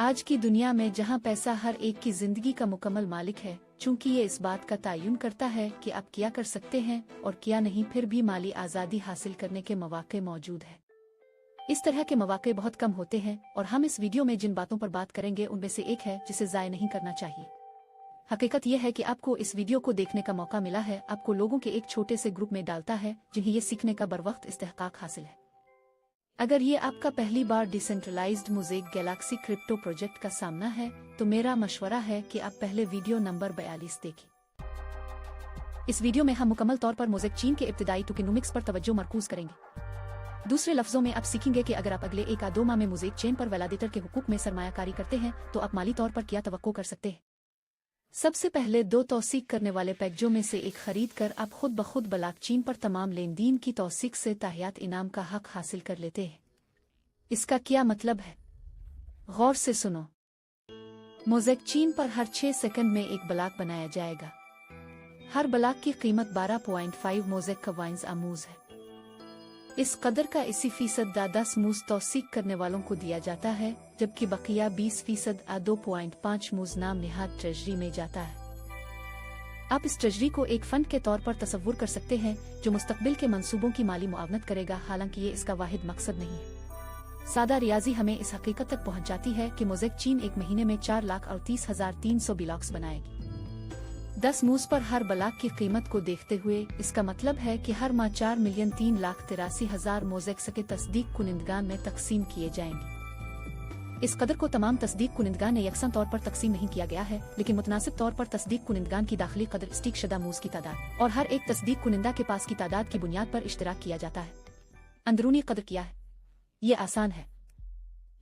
आज की दुनिया में जहां पैसा हर एक की जिंदगी का मुकम्मल मालिक है, चूंकि ये इस बात का तयन करता है कि आप क्या कर सकते हैं और क्या नहीं, फिर भी माली आज़ादी हासिल करने के मौके मौजूद है। इस तरह के मौके बहुत कम होते हैं और हम इस वीडियो में जिन बातों पर बात करेंगे उनमें से एक है जिसे ज़ाय नहीं करना चाहिए। हकीकत यह है कि आपको इस वीडियो को देखने का मौका मिला है, आपको लोगों के एक छोटे से ग्रुप में डालता है जिन्हें ये सीखने का बरवक्त इस्तेहकाक हासिल है। अगर ये आपका पहली बार decentralised Mosaic Galaxy crypto project का सामना है तो मेरा मशवरा है कि आप पहले वीडियो नंबर 42 देखें। इस वीडियो में हम मुकम्मल तौर पर मोज़ेक चेन के इब्तिदाई टोकेनोमिक्स पर तवज्जो मरकूज करेंगे। दूसरे लफ्जों में आप सीखेंगे कि अगर आप अगले 1 या 2 माह में मोज़ेक चेन पर वैलिडेटर के हुकूक में सरमायाकारी करते हैं तो आप माली तौर पर क्या तवक्को कर सकते हैं। सबसे पहले 2 तौसीक करने वाले पैकेजों में से एक खरीद कर आप खुद ब खुद ब्लॉकचेन पर तमाम लेन देन की तौसीक से ताहियात इनाम का हक हासिल कर लेते हैं। इसका क्या मतलब है, गौर से सुनो। मोज़ेक चेन पर हर 6 सेकंड में एक ब्लॉक बनाया जाएगा। हर ब्लॉक की कीमत 12.5 मोज़ेक कॉइन्स आमूज है। इस कदर का 80% 10 मूज तौसीक करने वालों को दिया जाता है, जबकि बकिया 20% 2.5 मूज नाम निहाद ट्रेजरी में जाता है। आप इस ट्रेजरी को एक फंड के तौर पर तस्वुर कर सकते हैं जो मुस्तकबिल के मंसूबों की माली मुआवनत करेगा, हालांकि ये इसका वाहिद मकसद नहीं है। सादा रियाजी हमें इस हकीकत तक पहुंच जाती है कि मोज़ेक चेन एक महीने में 4,38,300 ब्लॉक्स बनाएगी। 10 मूज पर हर ब्लॉक की कीमत को देखते हुए इसका मतलब है कि हर माह 4,03,83,000 मोज़ेक के तस्दीक कुनिंदगान में तकसीम किए जाएंगे। इस कदर को तमाम तस्दीक कुनिंदगान ने यकसन तौर पर तकसीम नहीं किया गया है, लेकिन मुतनासिब तौर पर तस्दीक कुनिंदगान की दाखिली कदर स्टीक शदा मूज की तादाद और हर एक तस्दीक कुनिंदा के पास की तादाद की बुनियाद पर इश्तराक किया जाता है। अंदरूनी कदर क्या है, ये आसान है।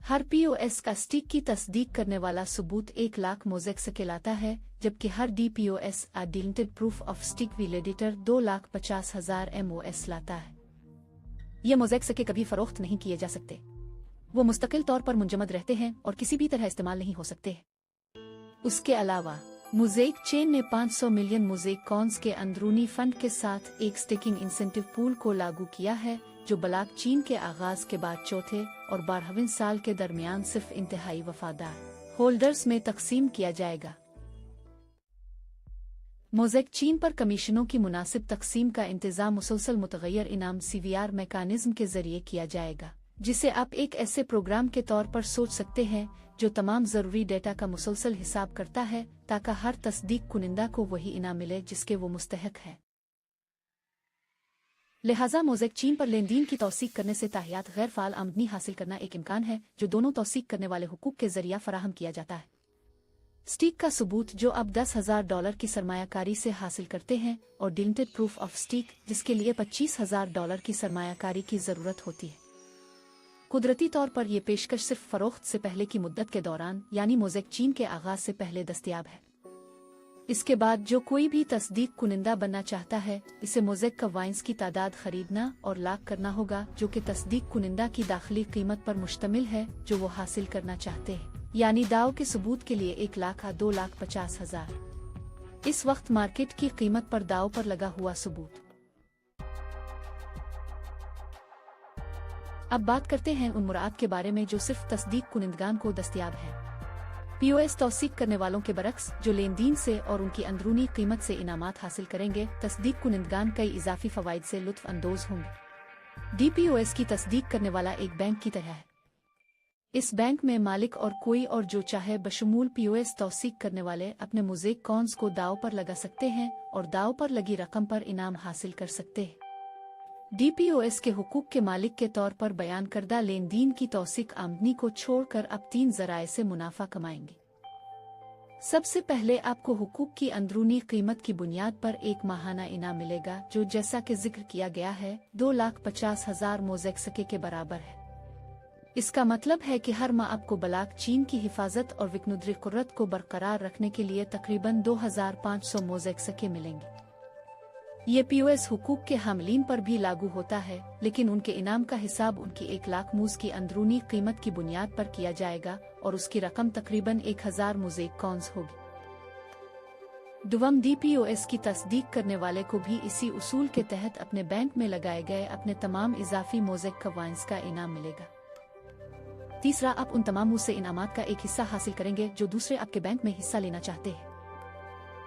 हर POS का स्टिक की तस्दीक करने वाला सबूत 1 लाख मोज़ेक से कहलाता है, जबकि हर DPOS deleted proof of stick validator 2,50,000 MOS लाता है। ये मोज़ेक के कभी फरोख्त नहीं किए जा सकते, वो मुस्तकिल तौर पर मुंजमद रहते हैं और किसी भी तरह इस्तेमाल नहीं हो सकते। उसके अलावा मोज़ेक चेन ने 500 मिलियन मोज़ेक कॉइन्स के अंदरूनी फंड के साथ एक स्टेकिंग इंसेंटिव पूल को लागू किया है, जो ब्लॉकचेन के आगाज के बाद चौथे और 12वें साल के दरमियान सिर्फ इंतहाई वफादार होल्डर्स में तकसीम किया जाएगा। मोज़ेक चेन पर कमीशनों की मुनासिब तकसीम का इंतजाम मुसलसल मुतगय्यर इनाम CVR मैकेनिज्म के जरिए किया जाएगा, जिसे आप एक ऐसे प्रोग्राम के तौर पर सोच सकते हैं जो तमाम जरूरी डेटा का मुसलसल हिसाब करता है ताकि हर तस्दीक कुनिंदा को वही इनाम मिले जिसके वो मुस्तहक है। लिहाजा मोज़ेक चेन पर लेन देन की तौसीक करने से ताहियात गैर फाल आमदनी हासिल करना एक इम्कान है जो दोनों तौसीक करने वाले हुकूक के जरिया फराहम किया जाता है। स्टीक का सबूत जो अब $10,000 की सरमायाकारी से हासिल करते हैं और डिलिटेड प्रूफ ऑफ स्टीक जिसके लिए $25,000 की सरमायाकारी की जरूरत होती है। कुदरती तौर पर यह पेशकश सिर्फ फरोख्त से पहले की मुद्दत के दौरान यानी मोज़ेक चेन के आगाज से पहले दस्तयाब है। इसके बाद जो कोई भी तस्दीक कुनिंदा बनना चाहता है, इसे मोज़ेक कॉइन्स की तादाद खरीदना और लाक करना होगा जो कि तस्दीक कुनिंदा की दाखिली कीमत पर मुश्तमिल है जो वो हासिल करना चाहते हैं, यानी दाव के सबूत के लिए 1 लाख या 2,50,000 इस वक्त मार्केट की कीमत पर दाव पर लगा हुआ सबूत। अब बात करते हैं उन मुराद के बारे में जो सिर्फ तस्दीक कुनिंदगान को दस्तयाब है। POS तौसीक करने वालों के बरक्स जो लेन देन से और उनकी अंदरूनी कीमत से इनामात हासिल करेंगे, तस्दीक कुनिंदगान कई इजाफी फवाइद से लुत्फ अंदोज होंगे। DPOS की तस्दीक करने वाला एक बैंक की तरह है। इस बैंक में मालिक और कोई और जो चाहे बशमूल POS तौसीक करने वाले अपने मोज़ेक कॉइन्स को दाव पर लगा सकते हैं और दाव पर लगी रकम पर इनाम हासिल कर सकते हैं। DPOS के हुकूक के मालिक के तौर पर बयान करदा लेन देन की तौसीक आमदनी को छोड़कर अब 3 ज़राए से मुनाफा कमाएंगे। सबसे पहले आपको हुकूक की अंदरूनी कीमत की बुनियाद पर एक माहाना इनाम मिलेगा जो जैसा कि जिक्र किया गया है 2,50,000 मोज़ेक के बराबर है। इसका मतलब है कि हर माह आपको ब्लॉकचेन की हिफाजत और विकनुद्री कुर्रत को बरकरार रखने के लिए तकरीबन 2,500 मोज़ेक मिलेंगे। ये POS हुकूक के हामिलीन पर भी लागू होता है, लेकिन उनके इनाम का हिसाब उनकी 1 लाख मूज की अंदरूनी कीमत की बुनियाद पर किया जाएगा और उसकी रकम तकरीबन 1,000 मोज़ेक कॉइन्स होगी। दुवम DPOS की तस्दीक करने वाले को भी इसी उसूल के तहत अपने बैंक में लगाए गए अपने तमाम इजाफी मोज़ेक कॉइन्स का इनाम मिलेगा। तीसरा, आप उन तमाम मुझसे इनामात का एक हिस्सा हासिल करेंगे जो दूसरे आपके बैंक में हिस्सा लेना चाहते हैं।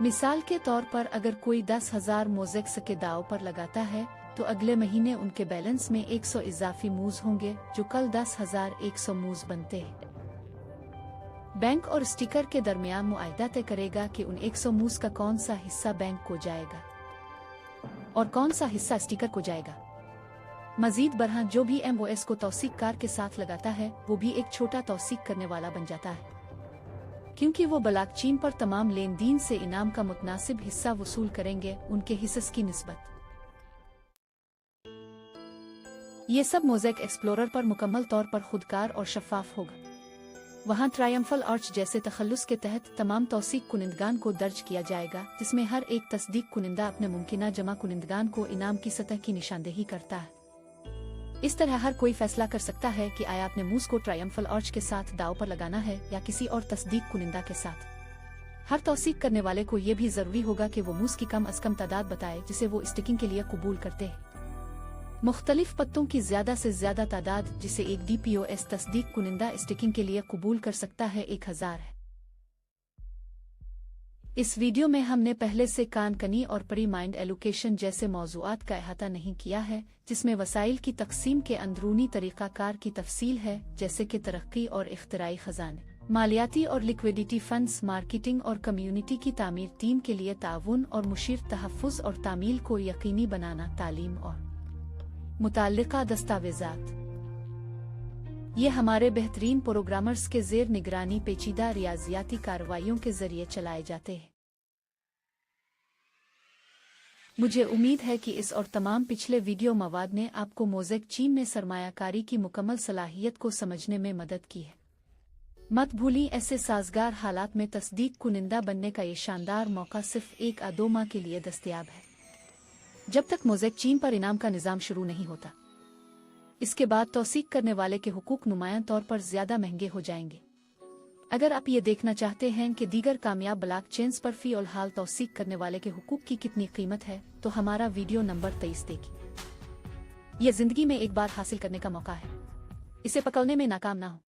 मिसाल के तौर पर अगर कोई 10,000 मोज़ेक्स के दाव पर लगाता है तो अगले महीने उनके बैलेंस में 100 इजाफी मूज होंगे जो कल 10,100 मूज बनते हैं। बैंक और स्टिकर के दरमियान मुआहदा तय करेगा कि उन 100 मूज का कौन सा हिस्सा बैंक को जाएगा और कौन सा हिस्सा स्टिकर को जाएगा। मजीद बरहां जो भी MOS को तौसीक कार के साथ लगाता है वो भी एक छोटा तौसीक करने वाला बन जाता है, क्योंकि वो ब्लॉकचेन पर तमाम लेन देन से इनाम का मुतनासिब हिस्सा वसूल करेंगे उनके हिस्से की निस्बत। ये सब मोज़ेक एक्सप्लोरर पर मुकम्मल तौर पर खुदकार और शफाफ होगा। वहाँ ट्रायम्फल आर्च जैसे तखल्लुस के तहत तमाम तौसीक कुनिंदगान को दर्ज किया जाएगा, जिसमें हर एक तस्दीक कुनिंदा अपने मुमकिना जमा कुनिंदगान को इनाम की सतह की निशानदेही करता है। इस तरह हर कोई फैसला कर सकता है कि आया अपने मूस को ट्रायम्फल आर्च के साथ दाव पर लगाना है या किसी और तस्दीक कुनिंदा के साथ। हर तौसीक करने वाले को यह भी जरूरी होगा कि वो मूस की कम अज कम तादाद बताए जिसे वो स्टिकिंग के लिए कबूल करते हैं। मुख्तलिफ पत्तों की ज्यादा से ज्यादा तादाद जिसे एक DPoS तस्दीक कुनिंदा स्टिकिंग के लिए कबूल कर सकता है 1000 है। इस वीडियो में हमने पहले से कान-कनी और प्री माइंड एलोकेशन जैसे मौजूआत का अहाता नहीं किया है, जिसमें वसाइल की तकसीम के अंदरूनी तरीक़ाकार की तफसील है, जैसे कि तरक्की और इख्तिराई खजाने, मालियाती और लिक्विडिटी फंड्स, मार्केटिंग और कम्युनिटी की तामीर, टीम के लिए ताउन और मुशीर तहफ़्फ़ुज़ और तामील को यकीनी बनाना, तालीम और मुताल्लिका दस्तावेज़ात। ये हमारे बेहतरीन प्रोग्रामर्स के ज़ेर निगरानी पेचीदा रियाजियाती कार्रवाइयों के ज़रिए चलाए जाते हैं। मुझे उम्मीद है कि इस और तमाम पिछले वीडियो मवाद ने आपको मोज़ेक चीन में सरमायाकारी की मुकम्मल सलाहियत को समझने में मदद की है। मत भूलिए, ऐसे साजगार हालात में तस्दीक कुनिंदा बनने का ये शानदार मौका सिर्फ 1-2 माह के लिए दस्तयाब है, जब तक मोज़ेक चीन पर इनाम का निज़ाम शुरू नहीं होता। इसके बाद तौसीक करने वाले के हुकूक नुमायां तौर पर ज्यादा महंगे हो जाएंगे। अगर आप ये देखना चाहते हैं कि दीगर कामयाब ब्लॉकचेन्स पर फी और हाल तौसीक करने वाले के हुकूक की कितनी कीमत है, तो हमारा वीडियो नंबर 23 देखिए। यह जिंदगी में एक बार हासिल करने का मौका है, इसे पकड़ने में नाकाम ना हो।